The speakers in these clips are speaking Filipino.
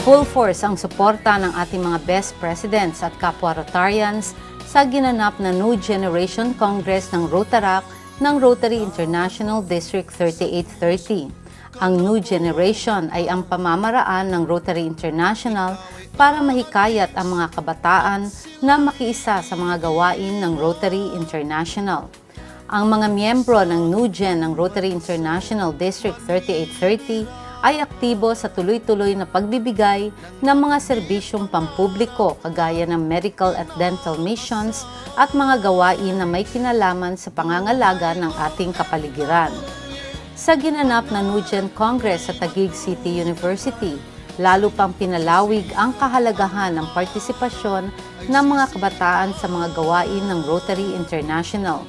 Full force ang suporta ng ating mga best presidents at kapwa Rotarians sa ginanap na New Generation Congress ng Rotaract ng Rotary International District 3830. Ang New Generation ay ang pamamaraan ng Rotary International para mahikayat ang mga kabataan na makiisa sa mga gawain ng Rotary International. Ang mga miyembro ng New Gen ng Rotary International District 3830 ay aktibo sa tuloy-tuloy na pagbibigay ng mga serbisyong pampubliko kagaya ng medical at dental missions at mga gawain na may kinalaman sa pangangalaga ng ating kapaligiran. Sa ginanap na New Gen Congress sa Taguig City University, lalo pang pinalawig ang kahalagahan ng partisipasyon ng mga kabataan sa mga gawain ng Rotary International.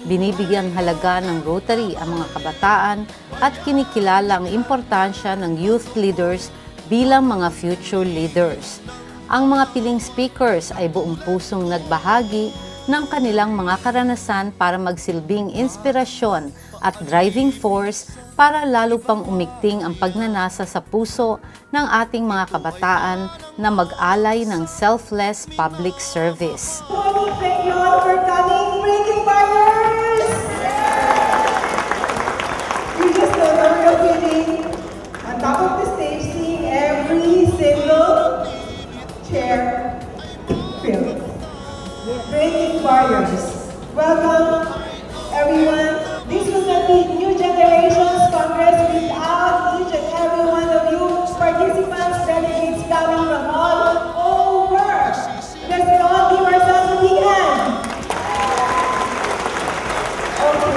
Binibigyang halaga ng Rotary ang mga kabataan at kinikilala ang importansya ng youth leaders bilang mga future leaders. Ang mga piling speakers ay buong pusong nagbahagi ng kanilang mga karanasan para magsilbing inspirasyon at driving force para lalo pang umigting ang pagnanasa sa puso ng ating mga kabataan na mag-alay ng selfless public service. Thank you all for coming, Breaking Fires! You just don't know the feeling on top of the stage, seeing every single chair filled. Breaking Barriers. Welcome, everyone. This will not be New Generations Congress without each and every one of you participants, delegates coming from all over. Let's all give ourselves a big hand. Okay.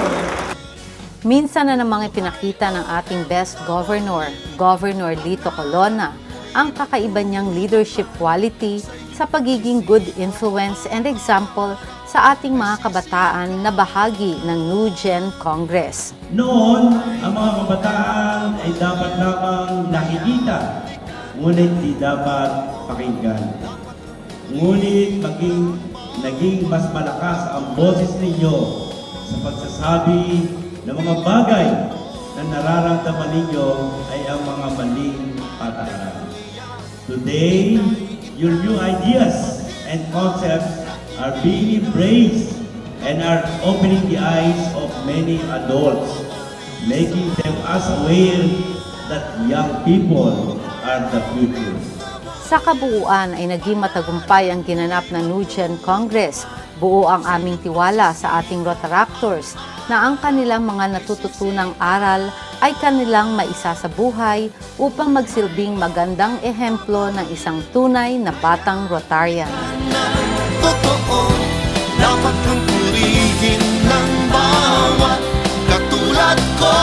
Minsan na namang ipinakita ng ating best governor, Governor Lito Colonna, ang kakaiba niyang leadership quality sa pagiging good influence and example sa ating mga kabataan na bahagi ng New Gen Congress. Noon, ang mga kabataan ay dapat lamang nakikita, ngunit di dapat pakinggan. Ngunit naging mas malakas ang boses ninyo sa pagsasabi ng mga bagay na nararamdaman ninyo ay ang mga maling patakaran. Today, your new ideas and concepts are being embraced and are opening the eyes of many adults, making them as aware that young people are the future. Sa kabuuan ay naging matagumpay ang ginanap na New Gen Congress. Buo ang aming tiwala sa ating Rotaractors na ang kanilang mga natututunang aral ay kanilang maisa sa buhay upang magsilbing magandang ehemplo ng isang tunay na batang Rotarian. Totoo, dapat kong purihin ng bawat katulad ko.